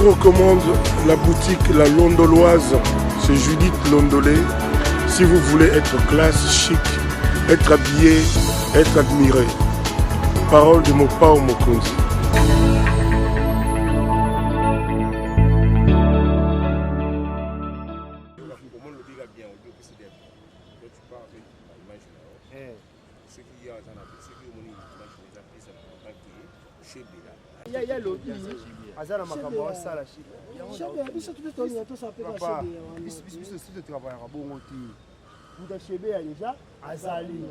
vous recommande la boutique La Londoloise. C'est Judith Londolé. Si vous voulez être classe, chic, être habillé, être admiré. Parole de Mopao Mokonzi. Azana makambo wa sala shi. Chebe biso tutonia to sapeka chebe. Biso sito travailler bongo ti. Buda chebe ya déjà azali.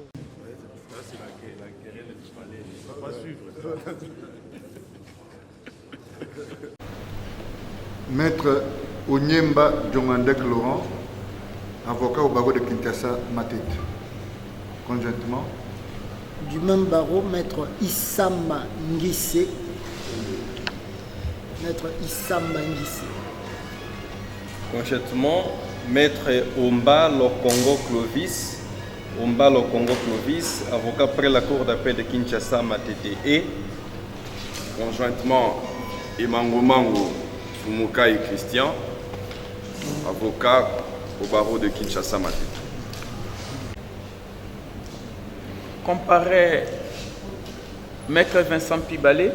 Ça c'est la querelle du palais. Il ne va pas suivre ça. Maître Onyemba Djongandek Laurent, avocat au barreau de Kinshasa Matete. Conjointement. Du même barreau, maître Issama Ngissé. Maître Issama Ngissé. Conjointement, maître Omba Lokongo Clovis. Omba Lokongo Clovis, avocat près la cour d'appel de Kinshasa Matete. Et conjointement, Imango Mango Fumukai Christian, avocat au barreau de Kinshasa Matete. Comparé maître Vincent Pibalé,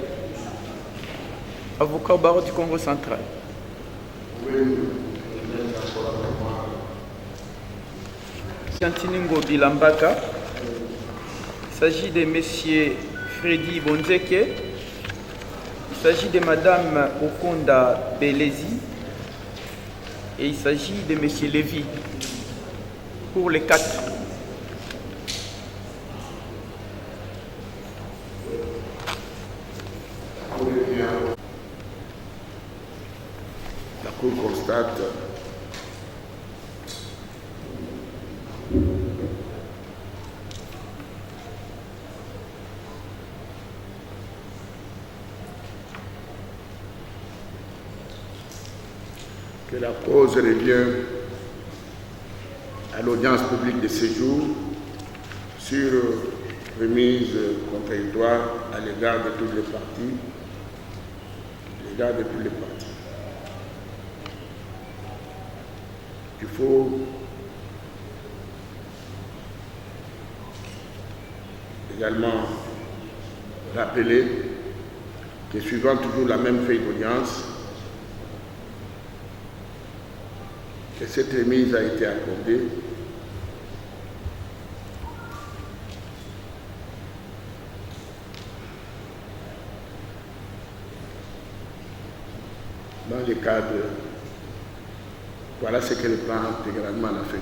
avocat au barreau du Congo central. Santiningo Bilambaka. Il s'agit de messieurs Freddy Bonzeke. Il s'agit de madame Okonda Belezi. Et il s'agit de monsieur Lévy. Pour les 4. La Cour constate que la cause revient à l'audience publique de séjour sur remise contradictoire à l'égard de toutes les parties, Il faut également rappeler que suivant toujours la même feuille d'audience, que cette remise a été accordée dans le cadre, voilà ce que le plan intégralement a fait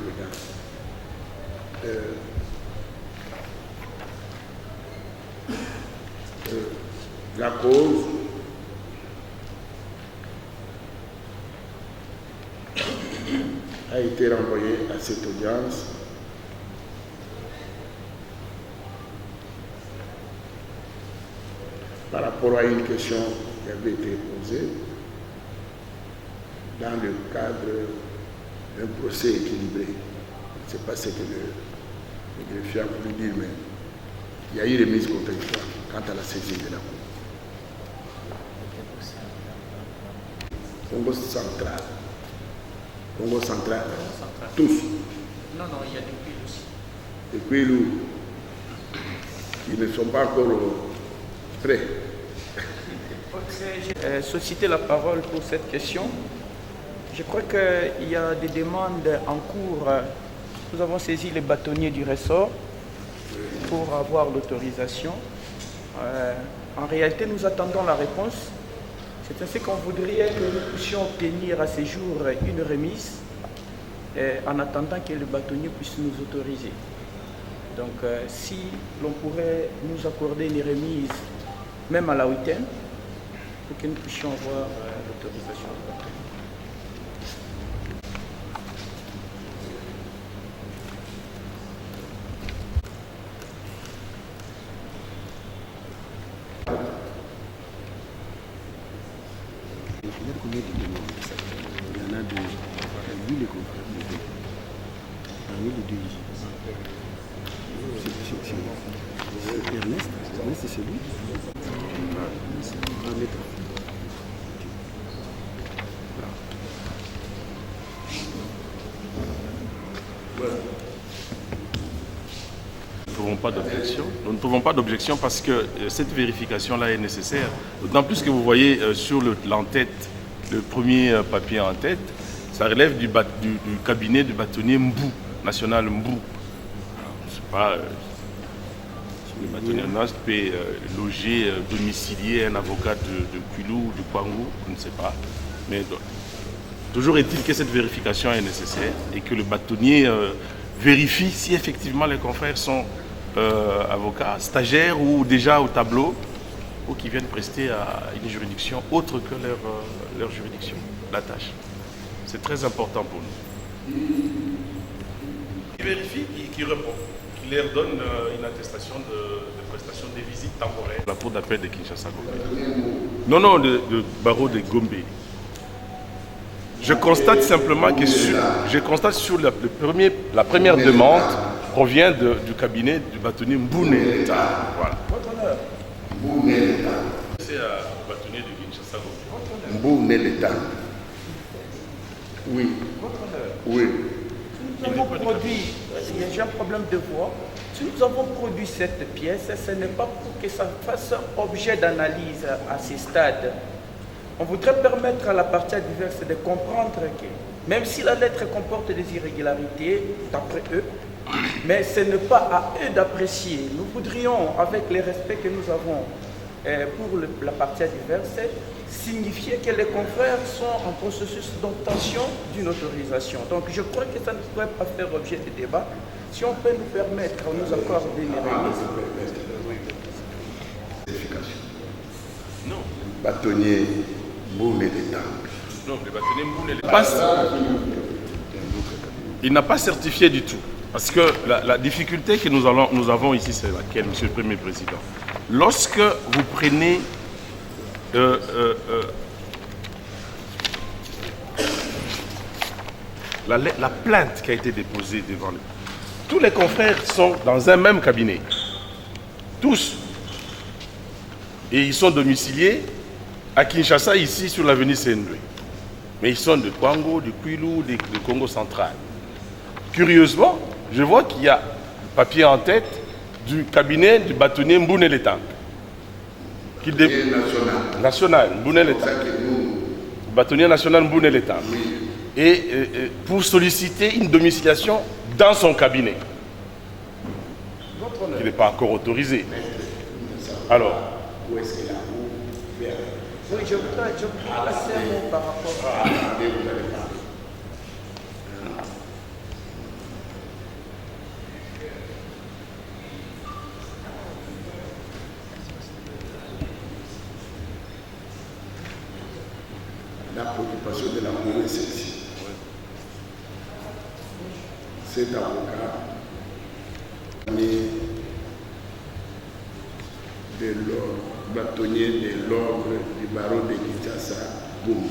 la cause a été renvoyée à cette audience par rapport à une question qui avait été posée dans le cadre d'un procès équilibré. Je ne sais pas ce que le greffier a voulu dire, mais il y a eu remise contradictoire quant à la saisie de la Cour. Congo central. Congo central. Tous. Non, il y a des Kwilu aussi. Des Kwilu qui ne sont pas encore prêts. J'ai sollicité la parole pour cette question. Je crois qu'il y a des demandes en cours. Nous avons saisi les bâtonniers du ressort pour avoir l'autorisation. En réalité, nous attendons la réponse. C'est ainsi qu'on voudrait que nous puissions obtenir à ce jour une remise en attendant que le bâtonnier puisse nous autoriser. Donc, si l'on pourrait nous accorder une remise, même à la week-end, pour que nous puissions avoir l'autorisation du bâtonnier. Ernest, c'est lui. Nous ne trouvons pas d'objection. Nous ne trouvons pas d'objection parce que cette vérification-là est nécessaire. D'autant plus que vous voyez sur l'en-tête, le premier papier en tête, ça relève du cabinet du bâtonnier Mbou, national Mbou. C'est pas... le bâtonnier national peut loger, domicilier un avocat de Kwilu, du Kwangu, on ne sait pas. Mais toujours est-il que cette vérification est nécessaire et que le bâtonnier vérifie si effectivement les confrères sont avocats, stagiaires ou déjà au tableau ou qui viennent prester à une juridiction autre que leur juridiction, la tâche. C'est très important pour nous. Qui vérifie, qui répond, qui leur donne une attestation de prestation des visites temporaires. La cour d'appel de Kinshasa-Gombe. Non, de barreau de Gombe. Je constate simplement que sur la première demande provient du cabinet du bâtonnier Mboune. Voilà. C'est le bâtonnier de Kinshasa-Gombe. Mboune l'État. Oui. Oui. Nous avons produit, j'ai un problème de voix. Si nous avons produit cette pièce, ce n'est pas pour que ça fasse objet d'analyse à ce stade. On voudrait permettre à la partie adverse de comprendre que, même si la lettre comporte des irrégularités, d'après eux, mais ce n'est pas à eux d'apprécier. Nous voudrions, avec les respects que nous avons pour la partie adverse, signifier que les confrères sont en processus d'obtention d'une autorisation. Donc je crois que ça ne pourrait pas faire objet de débat. Si on peut nous permettre, on nous accorde des Non. Bâtonnier Mboune l'État. Non, le bâtonnier Mboune l'État. Il n'a pas certifié du tout. Parce que la difficulté que nous avons ici, c'est laquelle, Monsieur le Premier Président. Lorsque vous prenez la plainte qui a été déposée devant nous, tous les confrères sont dans un même cabinet. Tous. Et ils sont domiciliés à Kinshasa, ici, sur l'avenue Sendwe. Mais ils sont de Kwango, de Kwilu, du Congo central. Curieusement, je vois qu'il y a le papier en tête du cabinet du bâtonnier Mboune l'État. National, Mboune l'État. Le bâtonnier national Mboune l'État. Et pour solliciter une domiciliation dans son cabinet. Il n'est pas encore autorisé. Alors. Où est-ce qu'il a Oui, je voudrais passer un mot par rapport à... La préoccupation de la Cour est celle-ci. Cet avocat de l'ordre, bâtonnier de l'ordre du barreau de Kinshasa, Gombe.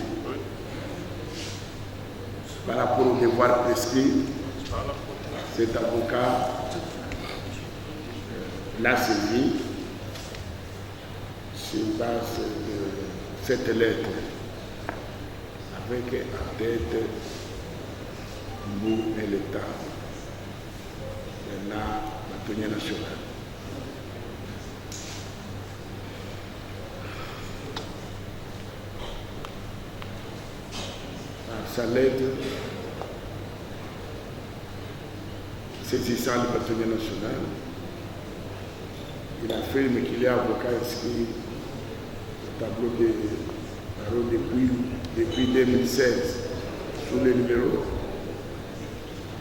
Par rapport au devoir prescrit, cet avocat l'a saisi sur base de cette lettre avec en tête Mbou et l'État de la bâtonnier nationale. Sa lettre saisissant le bâtonnier national, il affirme qu'il est avocat inscrit au tableau des barreaux depuis 2016 sous le numéro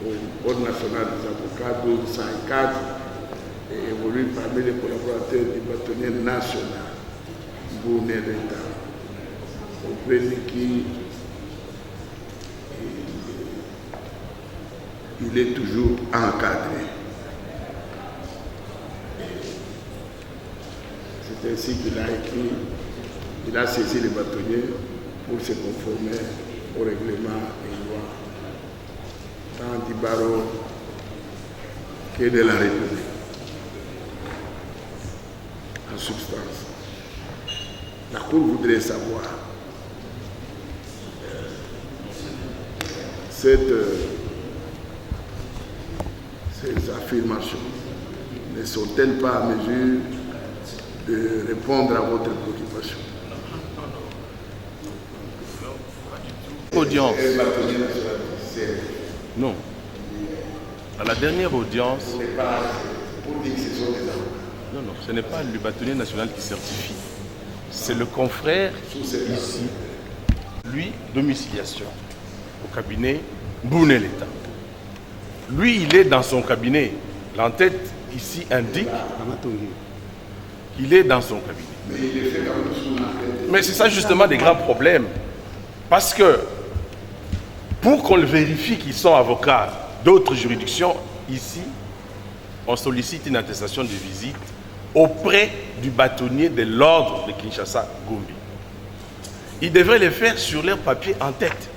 au Code national des avocats 1204 et évolue parmi les collaborateurs du bâtonnier national Mboune l'État, auprès de qui il est toujours encadré. C'est ainsi qu'il a écrit, il a saisi les bâtonniers pour se conformer au règlement et loi, tant du barreau que de la République. En substance, la Cour voudrait savoir ces affirmations ne sont-elles pas à mesure de répondre à votre préoccupation? Audience. Non. À la dernière audience, non, ce n'est pas le bâtonnier national qui certifie. C'est le confrère ici, lui, domiciliation, au cabinet Bouneleta. Lui, il est dans son cabinet. L'entête ici indique qu'il est dans son cabinet. Mais c'est ça justement des grands problèmes. Parce que pour qu'on le vérifie qu'ils sont avocats d'autres juridictions, ici, on sollicite une attestation de visite auprès du bâtonnier de l'ordre de Kinshasa, Gombi. Ils devraient le faire sur leurs papiers en tête.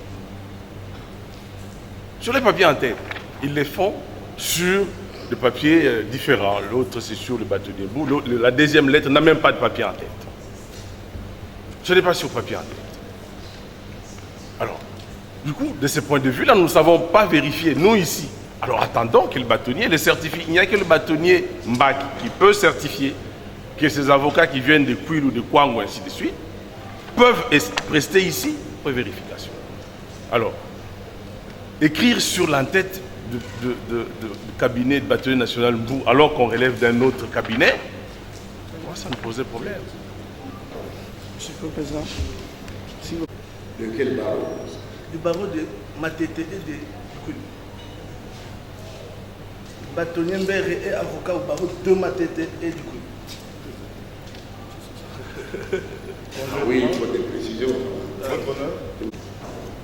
Sur les papiers en tête. Ils les font sur des papiers différents. L'autre, c'est sur le bâtonnier. La deuxième lettre n'a même pas de papier en tête. Ce n'est pas sur papier en tête. Alors, du coup, de ce point de vue-là, nous ne savons pas vérifier, nous ici. Alors attendons que le bâtonnier le certifie. Il n'y a que le bâtonnier Mbaki qui peut certifier que ces avocats qui viennent de Kouil ou de Kwang ou ainsi de suite peuvent rester ici pour vérification. Alors, écrire sur l'entête du cabinet de bâtonnier national Mbou alors qu'on relève d'un autre cabinet, moi, ça me posait problème. Monsieur le Président, si vous... De quel barreau? Du barreau de Matete et de Kouil. Bâtonnier Mbere est avocat au barreau de Matete et du Kouil. Oui, il faut des précisions. Votre honneur.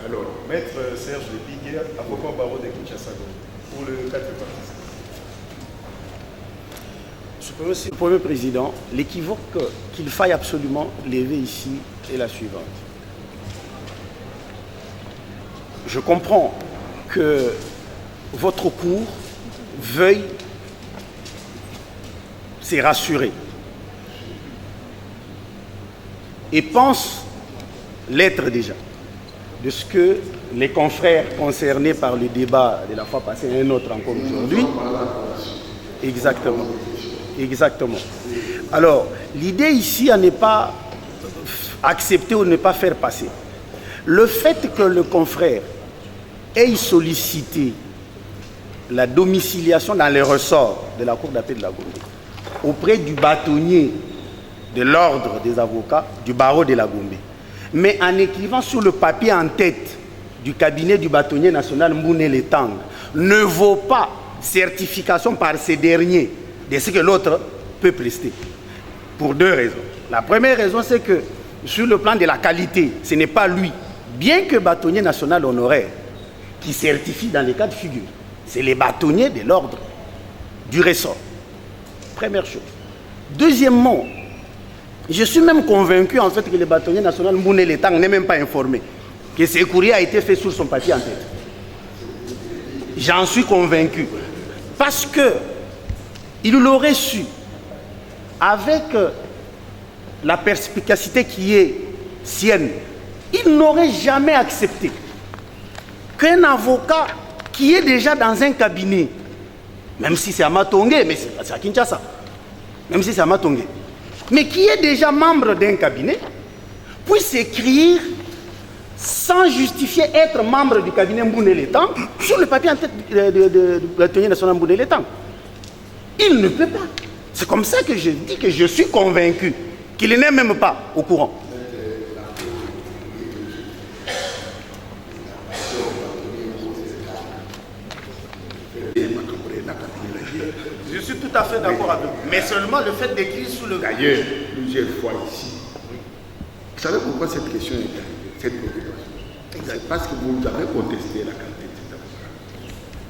Alors, Maître Serge Lebiguer, avocat au barreau de Kinshasa, pour le 4 parties. Monsieur le Premier Président, l'équivoque qu'il faille absolument lever ici est la suivante. Je comprends que votre cour veuille se rassurer et pense l'être déjà de ce que les confrères concernés par le débat de la fois passée et un autre encore aujourd'hui. Exactement. Exactement. Alors, l'idée ici à ne pas accepter ou ne pas faire passer. Le fait que le confrère ait sollicité la domiciliation dans les ressorts de la Cour d'appel de la Gombe auprès du bâtonnier de l'ordre des avocats du barreau de la Gombe, mais en écrivant sur le papier en tête du cabinet du bâtonnier national Mbounele Tang, ne vaut pas certification par ces derniers de ce que l'autre peut prester. Pour deux raisons. La première raison, c'est que sur le plan de la qualité, ce n'est pas lui, bien que bâtonnier national honoraire, qui certifie dans les cas de figure. C'est les bâtonniers de l'ordre du ressort. Première chose. Deuxièmement, je suis même convaincu en fait que le bâtonnier national Mbounele Tang n'est même pas informé que ce courrier a été fait sur son papier en tête. J'en suis convaincu. Parce que il l'aurait su avec la perspicacité qui est sienne. Il n'aurait jamais accepté qu'un avocat qui est déjà dans un cabinet, même si c'est à Matongé, mais c'est à Kinshasa, même si c'est à Matongé, mais qui est déjà membre d'un cabinet, puisse écrire sans justifier être membre du cabinet Mbounele Tang sur le papier en tête de bâtonnier national Mbounele Tang. Il ne peut pas. C'est comme ça que je dis que je suis convaincu qu'il n'est même pas au courant. Je suis tout à fait d'accord avec vous. Mais seulement le fait d'écrire sous le... d'ailleurs, plusieurs fois ici. Vous savez pourquoi cette question est arrivée, cette préoccupation? C'est parce que vous avez contesté la qualité de cet avocat.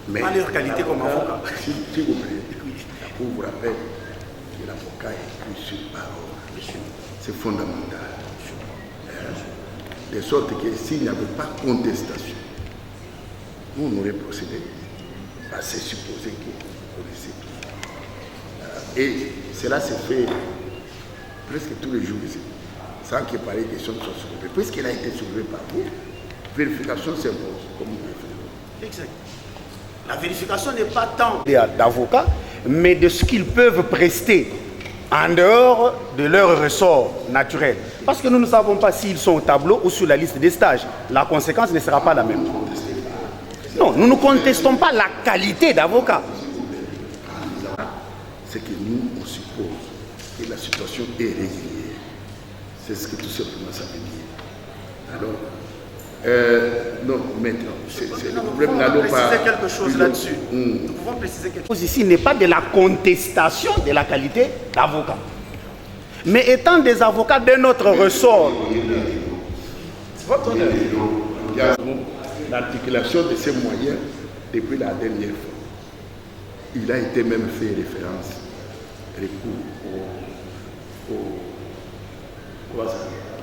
Mais pas leur qualité comme avocat. S'il vous plaît, je vous rappelle que l'avocat est plus sur parole. C'est fondamental. De sorte que s'il n'y avait pas contestation, nous on aurait procédé. C'est supposé qu'on le sait. Et cela se fait presque tous les jours ici, sans que pareille question soit soulevée. Puisqu'elle a été soulevée par vous, vérification s'impose, comme vous pouvez faire. Exact. La vérification n'est pas tant d'avocats, mais de ce qu'ils peuvent prester en dehors de leur ressort naturel. Parce que nous ne savons pas s'ils sont au tableau ou sur la liste des stages. La conséquence ne sera pas la même. Non, nous ne contestons pas la qualité d'avocat. C'est que nous, on suppose que la situation est régulière. C'est ce que tout simplement ça veut dire. Alors, non, maintenant, c'est le problème. Nous pouvons préciser quelque chose là-dessus. Nous pouvons préciser quelque chose ici. Il n'est pas de la contestation de la qualité d'avocat. Mais étant des avocats de notre ressort, l'articulation de ces moyens depuis la dernière fois. Il a été même fait référence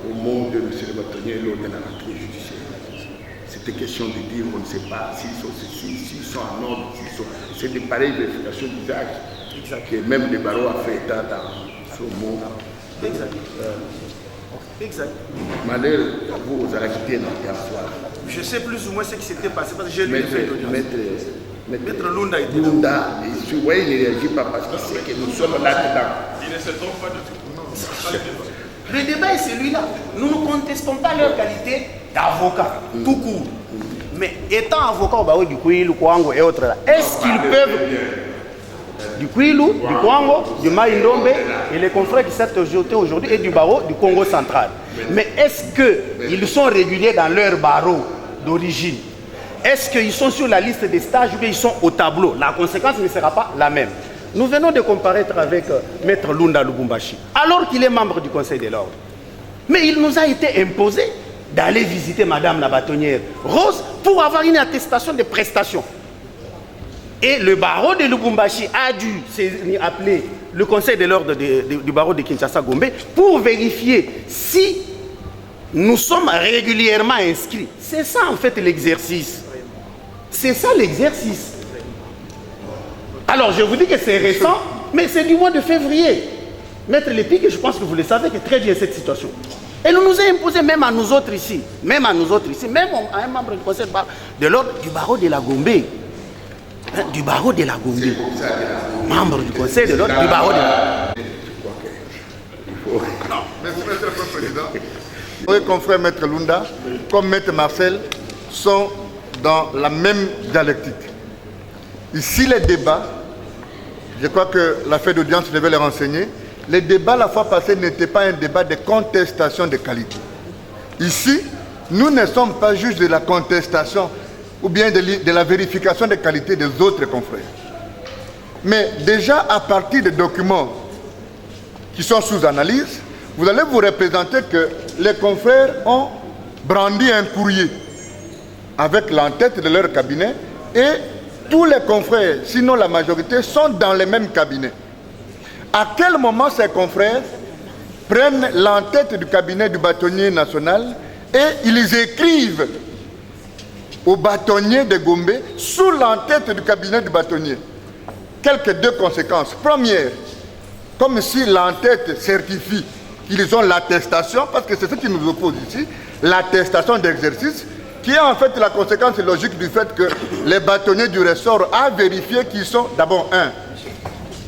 au monde de M. le bâtonnier lors de la rentrée judiciaire. C'était question de dire on ne sait pas s'ils sont ceci, s'ils sont en ordre, c'est des pareilles vérifications d'usage que même le barreau a fait état dans ce monde. Exact. Malheur, vous avez quitté notre soir. Je sais plus ou moins ce qui s'était passé parce que j'ai lu le fait d'audience. Maître Lunda était Lunda, vous voyez, il ne réagit pas parce qu'il sait que nous sommes là-dedans. Il ne se trompe pas du tout. Le débat est celui-là. Nous ne contestons pas leur qualité d'avocat, tout court. Mais étant avocat au barreau du Kouilou, Kouango et autres, est-ce qu'ils peuvent, du Kouilou, du Kouango, du Maïndombe et les confrères qui s'est jetés aujourd'hui et du barreau du Congo central. Mais est-ce qu'ils sont réguliers dans leur barreau d'origine? Est-ce qu'ils sont sur la liste des stages ou bien ils sont au tableau? La conséquence ne sera pas la même. Nous venons de comparaître avec Maître Lunda Lubumbashi, alors qu'il est membre du Conseil de l'Ordre. Mais il nous a été imposé d'aller visiter Madame la bâtonnière Rose pour avoir une attestation de prestation. Et le barreau de Lubumbashi a dû appeler le Conseil de l'Ordre du barreau de Kinshasa-Gombe pour vérifier si nous sommes régulièrement inscrits. C'est ça en fait l'exercice. C'est ça l'exercice. Alors je vous dis que c'est récent, mais c'est du mois de février. Maître Lepic, je pense que vous le savez que très bien cette situation. Et nous nous a imposé même à nous autres ici, même à un membre du Conseil de l'Ordre du barreau de la Gombe. Du barreau de la Gombe. Membre du Conseil de l'Ordre du barreau de la Gombe. Merci, Monsieur le Président. Les confrères Maître Lunda, comme Maître Marcel, sont dans la même dialectique. Ici, les débats, je crois que la fête d'audience devait les renseigner, les débats la fois passée n'étaient pas un débat de contestation de qualité. Ici, nous ne sommes pas juste de la contestation ou bien de la vérification des qualités des autres confrères. Mais déjà, à partir des documents qui sont sous analyse, vous allez vous représenter que les confrères ont brandi un courrier avec l'entête de leur cabinet et tous les confrères, sinon la majorité, sont dans les mêmes cabinets. À quel moment ces confrères prennent l'entête du cabinet du bâtonnier national et ils écrivent au bâtonnier de Gombe sous l'entête du cabinet du bâtonnier? Quelques deux conséquences. Première, comme si l'entête certifie qu'ils ont l'attestation, parce que c'est ce qui nous oppose ici, l'attestation d'exercice, qui est en fait la conséquence logique du fait que les bâtonniers du ressort a vérifié qu'ils sont d'abord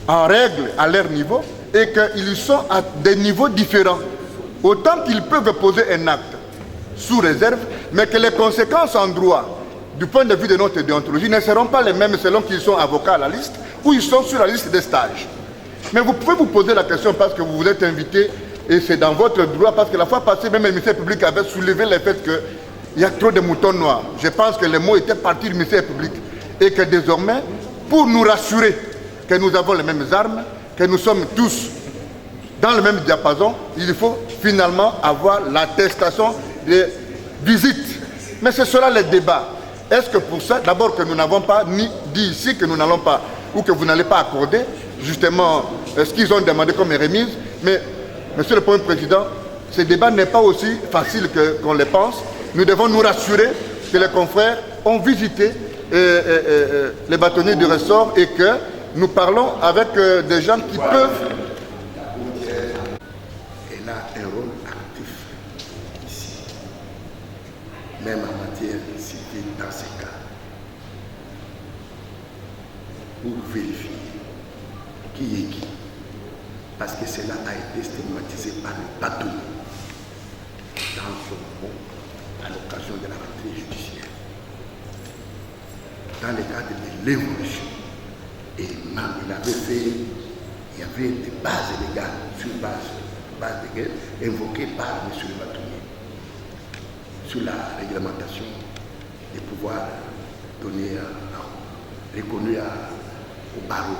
en règle à leur niveau et qu'ils sont à des niveaux différents. Autant qu'ils peuvent poser un acte sous réserve, mais que les conséquences en droit, du point de vue de notre déontologie, ne seront pas les mêmes selon qu'ils sont avocats à la liste ou ils sont sur la liste des stages. Mais vous pouvez vous poser la question parce que vous vous êtes invité et c'est dans votre droit, parce que la fois passée, même le ministère public avait soulevé le fait qu'il y a trop de moutons noirs. Je pense que le mot était parti du ministère public et que désormais, pour nous rassurer que nous avons les mêmes armes, que nous sommes tous dans le même diapason, il faut finalement avoir l'attestation de visite. Mais ce sera le débat. Est-ce que pour ça, d'abord que nous n'avons pas ni dit ici que nous n'allons pas, ou que vous n'allez pas accorder, justement, ce qu'ils ont demandé comme remise, mais, Monsieur le Premier Président, ce débat n'est pas aussi facile qu'on le pense. Nous devons nous rassurer que les confrères ont visité les bâtonniers du ressort et que nous parlons avec des gens qui peuvent... Elle a un rôle actif ici, même en matière civile dans ces cas. pour vérifier qui est qui. Parce que cela a été stigmatisé par le bâtonnier dans son moment à l'occasion de la rentrée judiciaire. Dans le cadre de l'évolution, et même il y avait des bases légales sur base légale invoquées par M. le bâtonnier sur la réglementation des pouvoirs donnés reconnus au barreau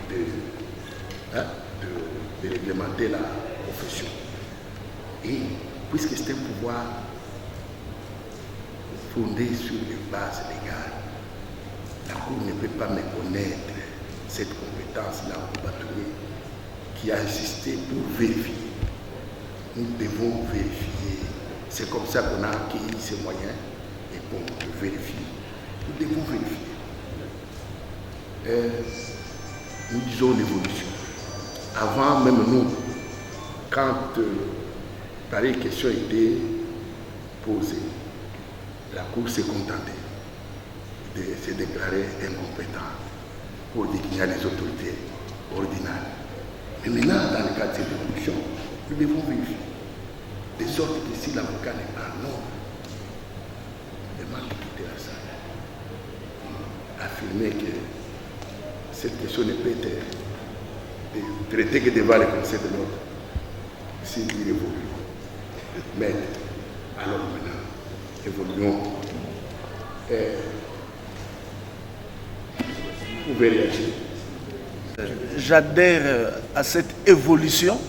de réglementer la profession. Et puisque c'est un pouvoir fondé sur les bases légales, la Cour ne peut pas méconnaître cette compétence-là au bâtonnier qui a insisté pour vérifier. Nous devons vérifier. C'est comme ça qu'on a acquis ces moyens et qu'on vérifie. Nous devons vérifier. Nous disons l'évolution. Avant même nous, quand pareille question était posée, la Cour s'est contentée de se déclarer incompétent pour décliner les autorités ordinales. Mais maintenant, dans le cadre de cette évolution, nous devons vérifier. De sorte que si l'avocat n'est pas non, il demande de quitter la salle. Affirmer que cette question ne peut être traitée que devant le Conseil de l'ordre, s'il évolue. Mais, alors maintenant, évoluons. Vous pouvez réagir. J'adhère à cette évolution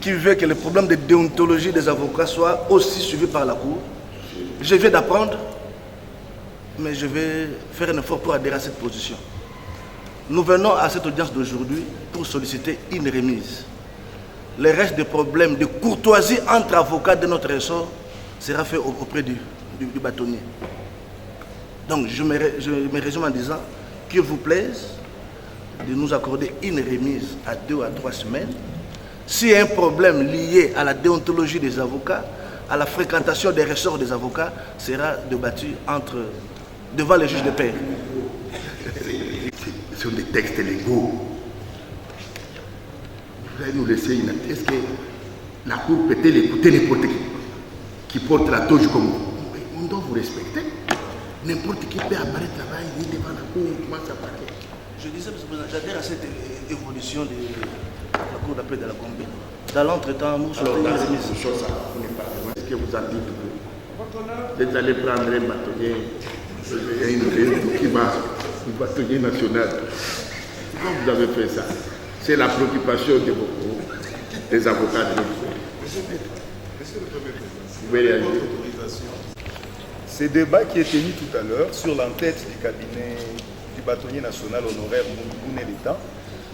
qui veut que le problème de déontologie des avocats soit aussi suivi par la Cour. Je viens d'apprendre, mais je vais faire un effort pour adhérer à cette position. Nous venons à cette audience d'aujourd'hui pour solliciter une remise. Le reste des problèmes de courtoisie entre avocats de notre ressort sera fait auprès du bâtonnier. Donc je me résume en disant qu'il vous plaise de nous accorder une remise à 2 à 3 semaines. S'il y a un problème lié à la déontologie des avocats, à la fréquentation des ressorts des avocats, sera débattu devant les juges de paix. Ce sont des textes légaux. Vous allez nous laisser une... Est-ce que la Cour peut-elle écouter n'importe qui porte la toge comme vous? On doit vous respecter. N'importe qui peut apparaître là-bas, il est devant la Cour, il commence à parler. Je disais, j'adhère à cette évolution de la Cour d'appel de la Gambie. Dans l'entretemps, nous sommes dans cette chose, vous n'êtes pas loin. Est-ce que vous en dites que vous allez prendre un bâtonnier, un bâtonnier national? Pourquoi vous avez fait ça? C'est la préoccupation de beaucoup des avocats de notre pays. Vous pouvez réagir. Ce débat qui est tenu tout à l'heure sur l'entête du cabinet du bâtonnier national honoraire Mouné Létan,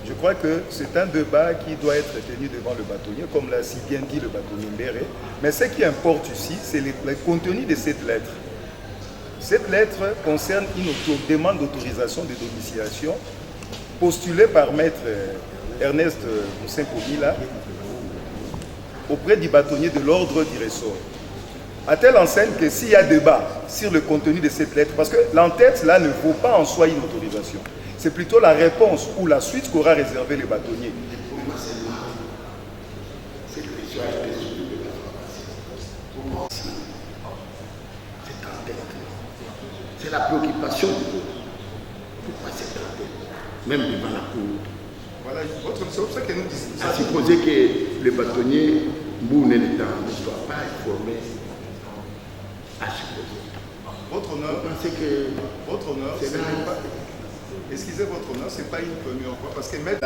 je crois que c'est un débat qui doit être tenu devant le bâtonnier, comme l'a si bien dit le bâtonnier Mbéré. Mais ce qui importe ici, c'est le contenu de cette lettre. Cette lettre concerne une demande d'autorisation de domiciliation postulée par maître Ernest Moussin-Pomila auprès du bâtonnier de l'ordre du ressort. À telle enseigne que s'il y a débat sur le contenu de cette lettre, parce que l'entête là ne vaut pas en soi une autorisation, c'est plutôt la réponse ou la suite qu'aura réservé le bâtonnier. C'est la préoccupation du peuple. Pourquoi cette entête? Même devant la Cour. Voilà, c'est pour ça que nous disons. À supposer que le bâtonnier Mouné Létan ne soit pas informé. Votre honneur, votre honneur, excusez votre honneur, ce n'est pas une première fois, parce que Maître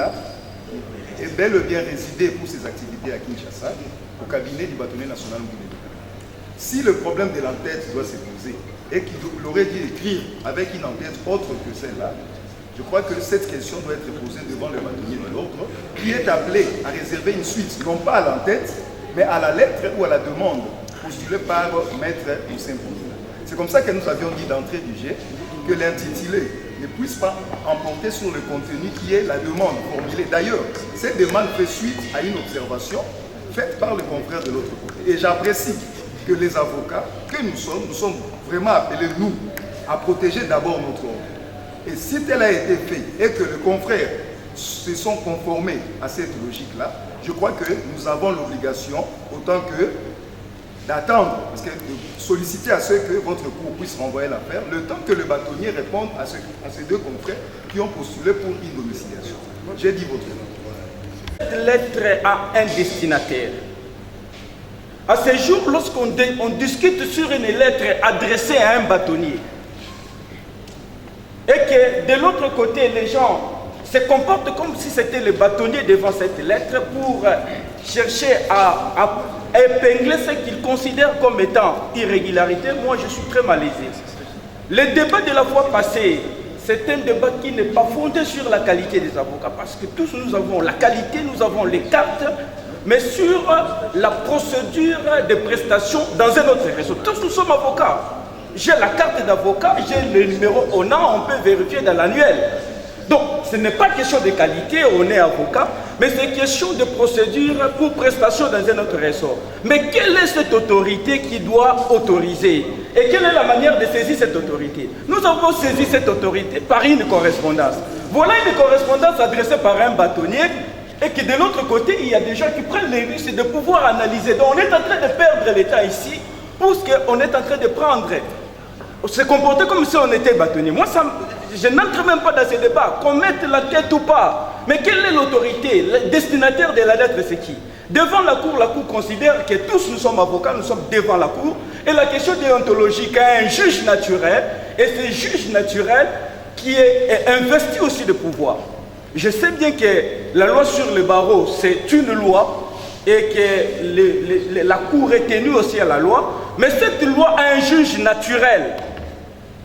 est bel et bien résidé pour ses activités à Kinshasa, au cabinet du bâtonnier national Mouné Létan. Si le problème de l'entête doit se poser et qu'il aurait dû écrire avec une entête autre que celle-là, je crois que cette question doit être posée devant le bâtonnier de l'ordre, qui est appelé à réserver une suite, non pas à l'entête, mais à la lettre ou à la demande postulée par Maître Moussin-Pomila. C'est comme ça que nous avions dit d'entrée du jet que l'intitulé ne puisse pas emporter sur le contenu qui est la demande formulée. D'ailleurs, cette demande fait suite à une observation faite par le confrère de l'autre côté. Et j'apprécie que les avocats que nous sommes vraiment appelés, nous, à protéger d'abord notre ordre. Et si tel a été fait et que les confrères se sont conformés à cette logique-là, je crois que nous avons l'obligation, autant que d'attendre, parce que solliciter à ce que votre cour puisse renvoyer l'affaire, le temps que le bâtonnier réponde à ces deux confrères qui ont postulé pour une domiciliation. J'ai dit votre nom. Cette lettre a un destinataire. À ce jour, lorsqu'on discute sur une lettre adressée à un bâtonnier, et que de l'autre côté, les gens se comportent comme si c'était le bâtonnier devant cette lettre pour chercher à épingler ce qu'ils considèrent comme étant irrégularité, moi je suis très malaisé. Le débat de la fois passée, c'est un débat qui n'est pas fondé sur la qualité des avocats, parce que tous nous avons la qualité, nous avons les cartes, mais sur la procédure de prestation dans un autre réseau. Tous nous sommes avocats. J'ai la carte d'avocat, j'ai le numéro ONA, on peut vérifier dans l'annuel. Donc, ce n'est pas question de qualité, on est avocat, mais c'est question de procédure pour prestation dans un autre ressort. Mais quelle est cette autorité qui doit autoriser? Et quelle est la manière de saisir cette autorité? Nous avons saisi cette autorité par une correspondance. Voilà une correspondance adressée par un bâtonnier, et que de l'autre côté, il y a des gens qui prennent les risques de pouvoir analyser. Donc, on est en train de perdre l'État ici, parce qu'on est en train de prendre, se comporter comme si on était bâtonnier. Moi, je n'entre même pas dans ce débat, qu'on mette la tête ou pas. Mais quelle est l'autorité? Le destinataire de la lettre, c'est qui? Devant la Cour considère que tous nous sommes avocats, nous sommes devant la Cour. Et la question déontologique a un juge naturel, et ce juge naturel qui est investi aussi de pouvoir. Je sais bien que la loi sur le barreau, c'est une loi, et que la Cour est tenue aussi à la loi, mais cette loi a un juge naturel,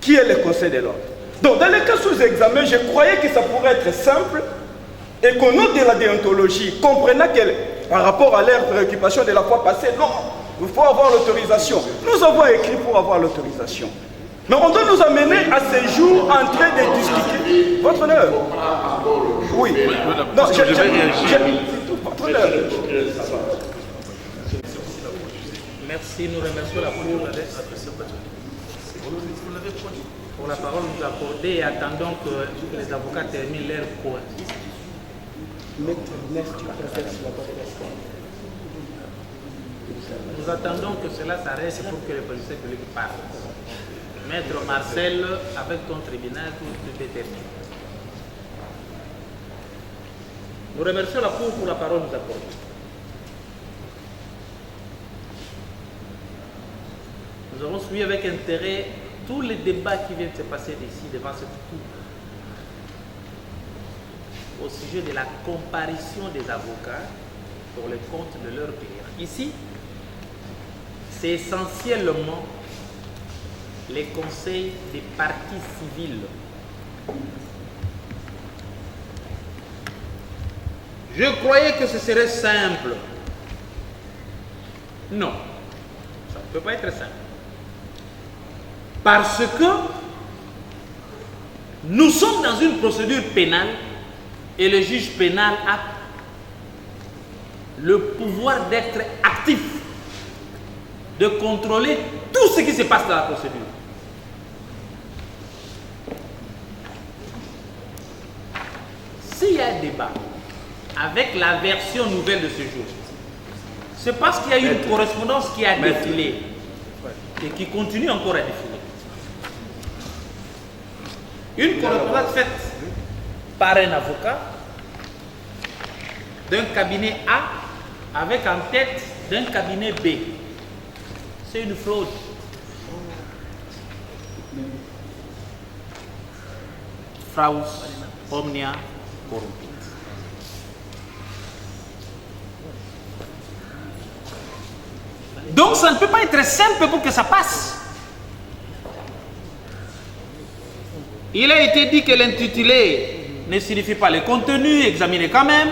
qui est le Conseil de l'ordre. Donc, dans les cas sous examen, je croyais que ça pourrait être simple et qu'au nom de la déontologie, comprenant que par rapport à leurs préoccupations de la fois passée, non, il faut avoir l'autorisation. Nous avons écrit pour avoir l'autorisation. Mais on doit nous amener à ces jours en train de discuter. Votre honneur. Oui. Non, je vais réagir. Votre honneur. Merci, nous remercions la Cour pour la parole nous accorder et attendons que les avocats terminent leur cours. Nous attendons que cela s'arrête pour que le policier public parle. Maître Marcel, avec ton tribunal, tout est terminé. Nous remercions la Cour pour la parole nous accordée. Nous avons suivi avec intérêt tous les débats qui viennent se passer ici devant cette Cour au sujet de la comparution des avocats pour le compte de leur client. Ici, c'est essentiellement les conseils des parties civiles. Je croyais que ce serait simple. Non, ça ne peut pas être simple. Parce que nous sommes dans une procédure pénale et le juge pénal a le pouvoir d'être actif, de contrôler tout ce qui se passe dans la procédure. S'il y a un débat avec la version nouvelle de ce jour, c'est parce qu'il y a eu une correspondance qui a défilé et qui continue encore à défiler. Une correspondance faite par un avocat d'un cabinet A avec en tête d'un cabinet B. C'est une fraude. Fraus omnia corrumpit. Donc ça ne peut pas être simple pour que ça passe. Il a été dit que l'intitulé ne signifie pas le contenu, examinez quand même.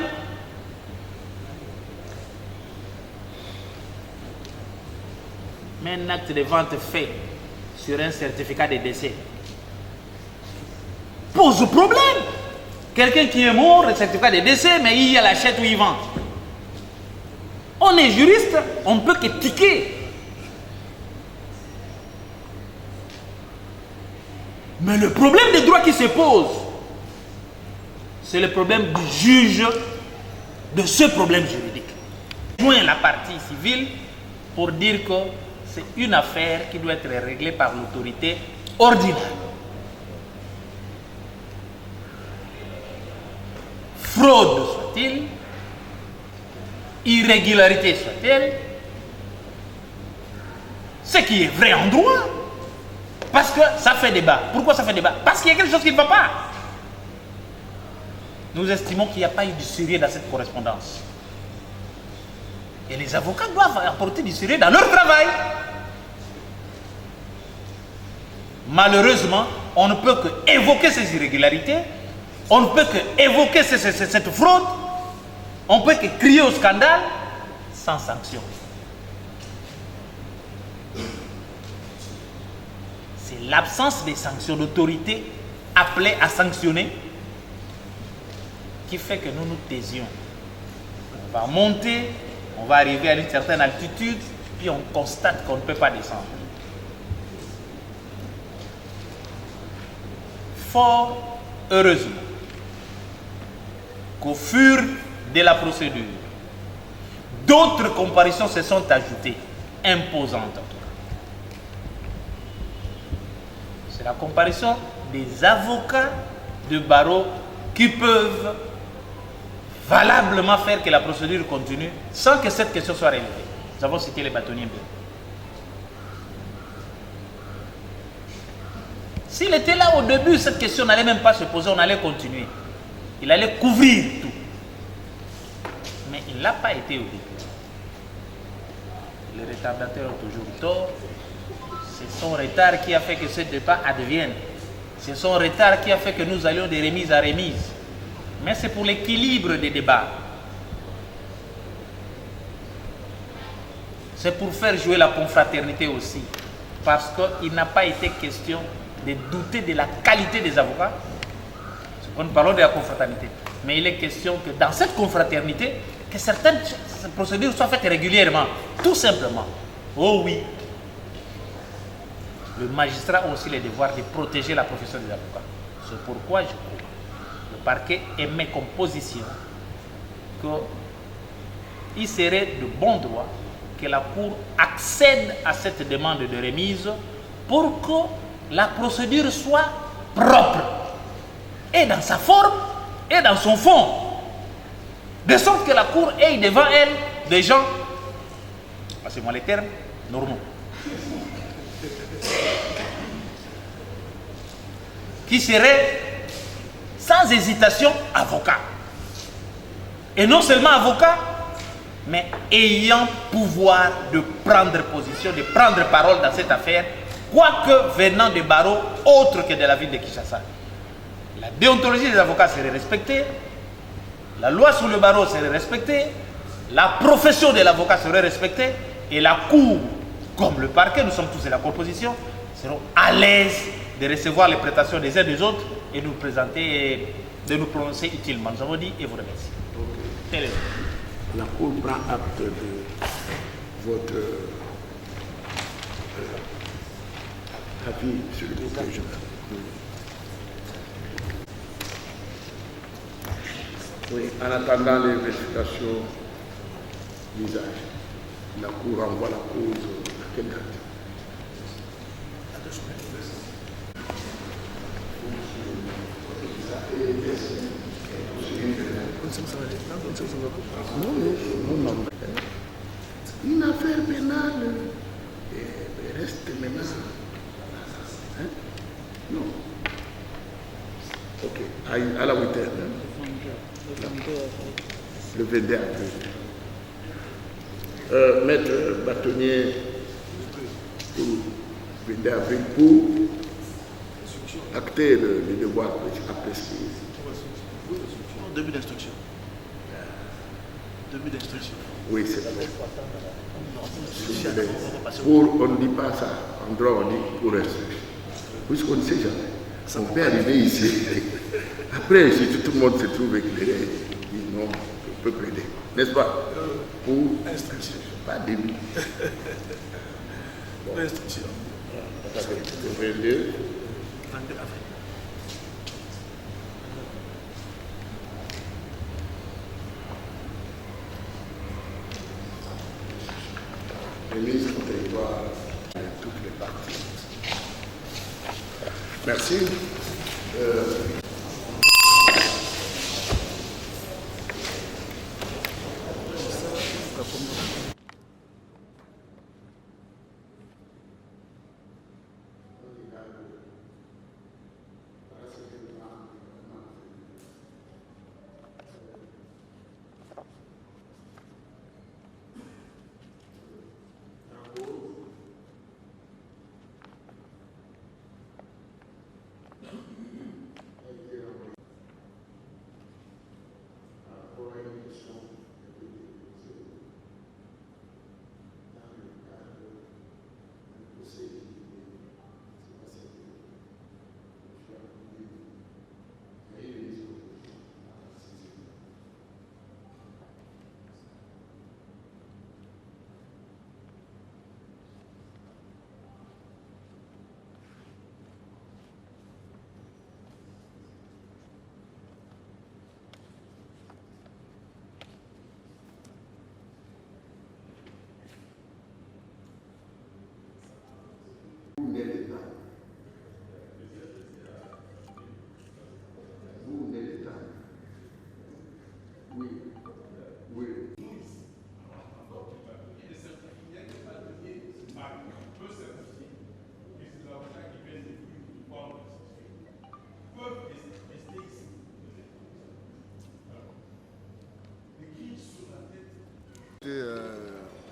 Mais un acte de vente fait sur un certificat de décès pose problème. Quelqu'un qui est mort, le certificat de décès, mais il achète ou il vend. On est juriste, on ne peut que tiquer. Mais le problème des droits qui se pose, c'est le problème du juge de ce problème juridique. Joint la partie civile pour dire que c'est une affaire qui doit être réglée par l'autorité ordinaire. Fraude soit-il, irrégularité soit-elle, ce qui est vrai en droit, parce que ça fait débat. Pourquoi ça fait débat? Parce qu'il y a quelque chose qui ne va pas. Nous estimons qu'il n'y a pas eu du sérieux dans cette correspondance. Et les avocats doivent apporter du sérieux dans leur travail. Malheureusement, on ne peut que évoquer ces irrégularités, on ne peut que évoquer cette fraude, on ne peut que crier au scandale sans sanction. C'est l'absence des sanctions d'autorité appelées à sanctionner qui fait que nous nous taisions. On va monter, on va arriver à une certaine altitude, puis on constate qu'on ne peut pas descendre. Fort heureusement qu'au fur de la procédure, d'autres comparaisons se sont ajoutées, imposantes en tout cas. C'est la comparaison des avocats de barreau qui peuvent valablement faire que la procédure continue sans que cette question soit relevée. Nous avons cité les bâtonniers bien. S'il était là au début, cette question n'allait même pas se poser, on allait continuer. Il allait couvrir tout. Mais il n'a pas été au début. Les retardataires ont toujours tort. C'est son retard qui a fait que ce débat advienne. C'est son retard qui a fait que nous allions de remise à remise. Mais c'est pour l'équilibre des débats. C'est pour faire jouer la confraternité aussi. Parce qu'il n'a pas été question de douter de la qualité des avocats. Nous parlons de la confraternité. Mais il est question que dans cette confraternité, que certaines procédures soient faites régulièrement. Tout simplement. Oh oui. Le magistrat a aussi le devoir de protéger la profession des avocats. C'est pourquoi je crois que le parquet émet comme position qu'il serait de bon droit que la Cour accède à cette demande de remise pour que la procédure soit propre, et dans sa forme, et dans son fond, de sorte que la Cour ait devant elle des gens, passez-moi les termes, normaux, qui seraient sans hésitation avocats. Et non seulement avocats, mais ayant pouvoir de prendre position, de prendre parole dans cette affaire, quoique venant de barreaux autres que de la ville de Kinshasa. La déontologie des avocats serait respectée, la loi sur le barreau serait respectée, la profession de l'avocat serait respectée, et la Cour, comme le parquet, nous sommes tous de la composition, seront à l'aise de recevoir les prétentions des uns des autres et nous présenter, de nous prononcer utilement. Nous avons dit et vous remercie. Okay. La Cour prend acte de votre avis sur le projet. Oui, en attendant les vérifications d'usage, la Cour envoie la cause à quelle date? Non. Une affaire pénale reste maintenant. Hein? Non. Ok. À la 8h. Le 22 avril. Maître bâtonnier pour 22 avril pour acter le devoir à prescrire. Début d'instruction. Début d'instruction. Oui, c'est vrai. Pour, on ne dit pas ça. En droit, on dit pour instruction. Puisqu'on ne sait jamais. On peut arriver ici. Après, si tout le monde se trouve éclairé, il dit non, on peut plaider. N'est-ce pas? Pour instruction. Pas début. Pour instruction. Le 22, 32 avril. Les ministres du territoire de toutes les parties. Merci.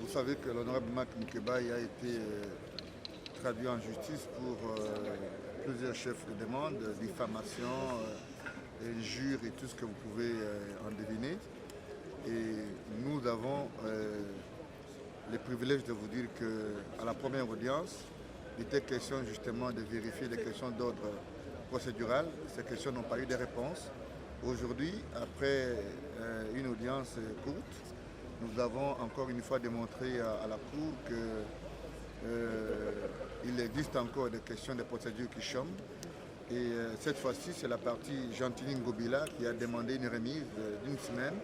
Vous savez que l'honorable Mac Moukebaye a été traduit en justice pour plusieurs chefs de demande, diffamation, injures et tout ce que vous pouvez en deviner. Et nous avons le privilège de vous dire qu'à la première audience, il était question justement de vérifier des questions d'ordre procédural. Ces questions n'ont pas eu de réponse. Aujourd'hui, après une audience courte, nous avons encore une fois démontré à la Cour qu'il existe encore des questions de procédure qui chôment. Et cette fois-ci, c'est la partie Gentini Ngobila qui a demandé une remise d'une semaine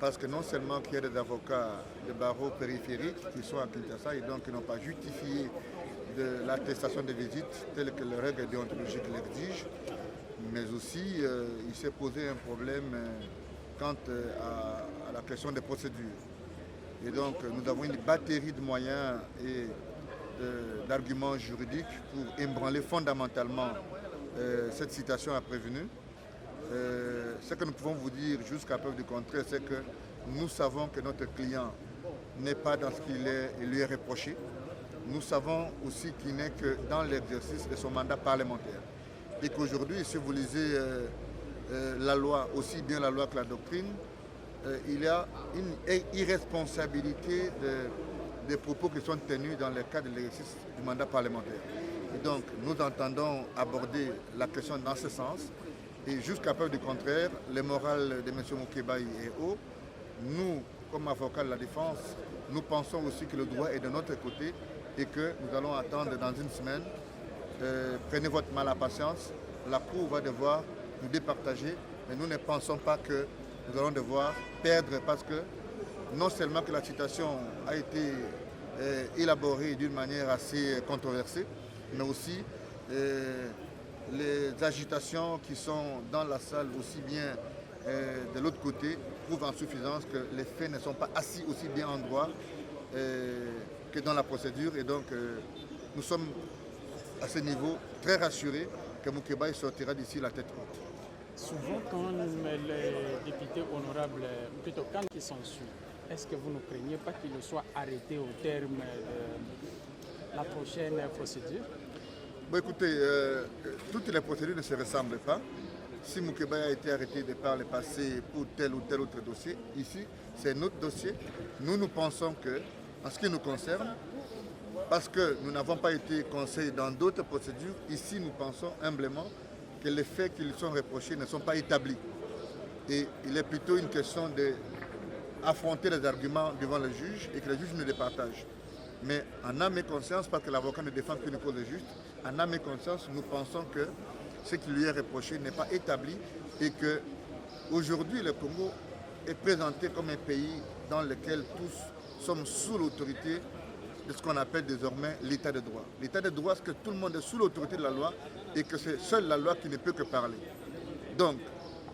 parce que non seulement qu'il y a des avocats de barreau périphériques qui sont à Kinshasa et donc qui n'ont pas justifié de l'attestation de visite telle que les règles déontologiques l'exigent, mais aussi il s'est posé un problème quant à la question des procédures. Et donc nous avons une batterie de moyens et d'arguments juridiques pour ébranler fondamentalement cette citation à prévenu. Ce que nous pouvons vous dire jusqu'à preuve du contraire, c'est que nous savons que notre client n'est pas dans ce qu'il lui est reproché. Nous savons aussi qu'il n'est que dans l'exercice de son mandat parlementaire. Et qu'aujourd'hui, si vous lisez la loi, aussi bien la loi que la doctrine, il y a une irresponsabilité des propos qui sont tenus dans le cadre de l'exercice du mandat parlementaire. Et donc, nous entendons aborder la question dans ce sens. Et jusqu'à preuve du contraire, le moral de M. Moukebaye est haut. Nous, comme avocats de la défense, nous pensons aussi que le droit est de notre côté et que nous allons attendre dans une semaine. Prenez votre mal à patience. La Cour va devoir nous départager, mais nous ne pensons pas que nous allons devoir perdre parce que non seulement que la citation a été élaborée d'une manière assez controversée, mais aussi les agitations qui sont dans la salle aussi bien de l'autre côté prouvent en suffisance que les faits ne sont pas assis aussi bien en droit que dans la procédure. Et donc nous sommes à ce niveau très rassurés que Moukebaye sortira d'ici la tête haute. Souvent, quand les députés honorables, plutôt quand ils sont sûrs, est-ce que vous ne craignez pas qu'ils soient arrêtés au terme de la prochaine procédure? Bon, écoutez, toutes les procédures ne se ressemblent pas. Si Moukebaye a été arrêté de par le passé pour tel ou tel autre dossier, ici, c'est notre dossier. Nous pensons que, en ce qui nous concerne, parce que nous n'avons pas été conseillés dans d'autres procédures, ici, nous pensons humblement que les faits qui lui sont reprochés ne sont pas établis. Et il est plutôt une question d'affronter les arguments devant le juge et que le juge nous les partage. Mais en âme et conscience, parce que l'avocat ne défend qu'une cause juste, en âme et conscience, nous pensons que ce qui lui est reproché n'est pas établi et que aujourd'hui le Congo est présenté comme un pays dans lequel tous sommes sous l'autorité de ce qu'on appelle désormais l'état de droit. L'état de droit, c'est que tout le monde est sous l'autorité de la loi et que c'est seule la loi qui ne peut que parler. Donc,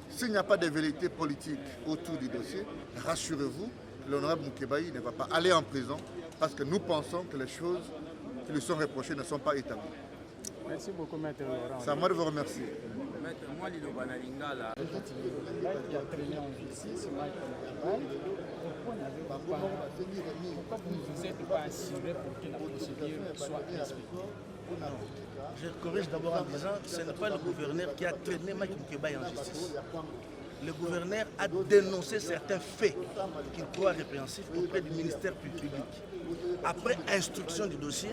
s'il n'y a pas de vérité politique autour du dossier, rassurez-vous, l'honorable Moukébaï ne va pas aller en prison parce que nous pensons que les choses qui lui sont reprochées ne sont pas établies. Merci beaucoup, Maître Laurent. C'est à moi de vous remercier. Maître, moi, qui a traîné en justice, c'est Mike Moukébaï. Pourquoi vous ne vous êtes pas assuré pour que la procédure soit respectée? Je corrige d'abord en disant que ce n'est pas le gouverneur qui a traîné Mike Moukébaï en justice. Le gouverneur a dénoncé certains faits qu'il croit répréhensibles auprès du ministère public. Après instruction du dossier,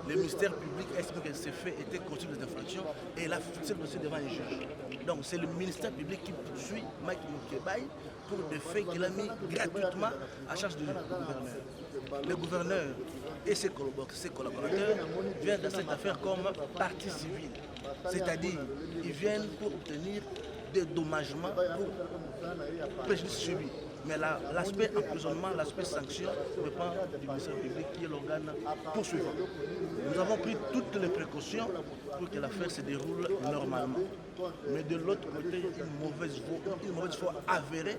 le ministère public estime que ces faits étaient constitués d'infraction et il a fixé le dossier devant un juge. Donc c'est le ministère public qui poursuit Mike Moukébaï pour des faits qu'il a mis gratuitement à charge du gouverneur. Le gouverneur et ses collaborateurs viennent de cette affaire comme partie civile, c'est-à-dire ils viennent pour obtenir des dommagements pour préjudice subi. Mais l'aspect emprisonnement, l'aspect sanction dépend du ministère public qui est l'organe poursuivant. Nous avons pris toutes les précautions pour que l'affaire se déroule normalement. Mais de l'autre côté, une mauvaise foi avérée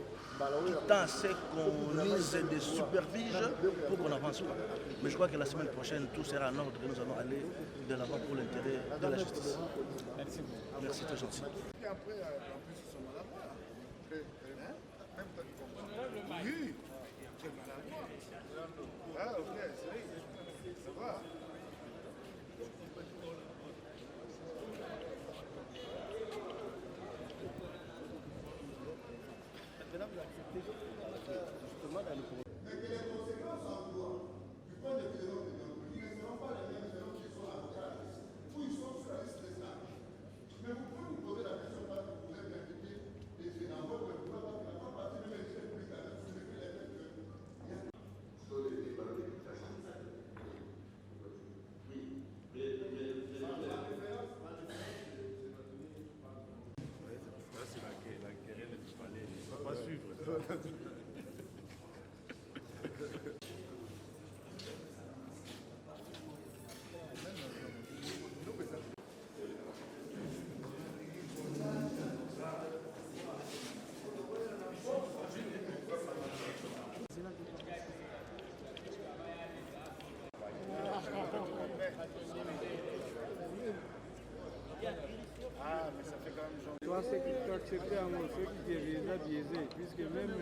qui tend à ce qu'on mise des superviges pour qu'on n'avance pas. Mais je crois que la semaine prochaine, tout sera en ordre et nous allons aller de l'avant pour l'intérêt de la justice. Merci beaucoup. Merci, très gentil. Oui. Ah, ok, ça va. Mais que les conséquences en droit, du point de vue de l'ordre de ne seront pas les mêmes selon qu'ils sont avocats ou ils sont sur la liste des stars. Mais vous pouvez vous poser la question parce que vous êtes impliqué et c'est dans votre droit parce que la fois passée, le ministère public a soulevé les faits que. Sur les débats de l'éducation. Oui. C'est la querelle du palais. Il ne va pas suivre. Toi, c'est que tu as accepté à mon fait qui est déjà biaisé, puisque même.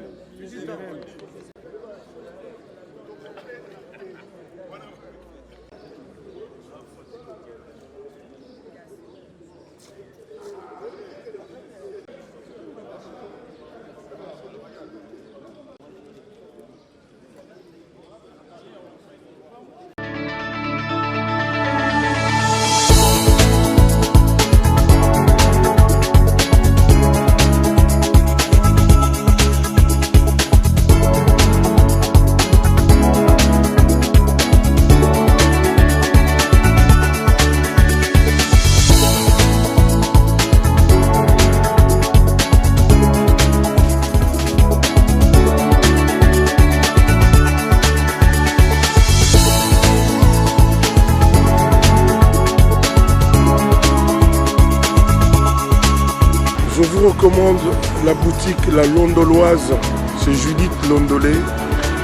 Je vous recommande la boutique La Londoloise, c'est Judith Londolé.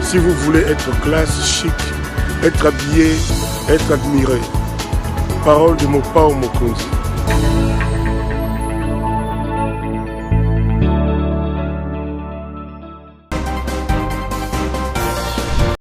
Si vous voulez être classe, chic, être habillé, être admiré. Parole de Mopao Mokonzi.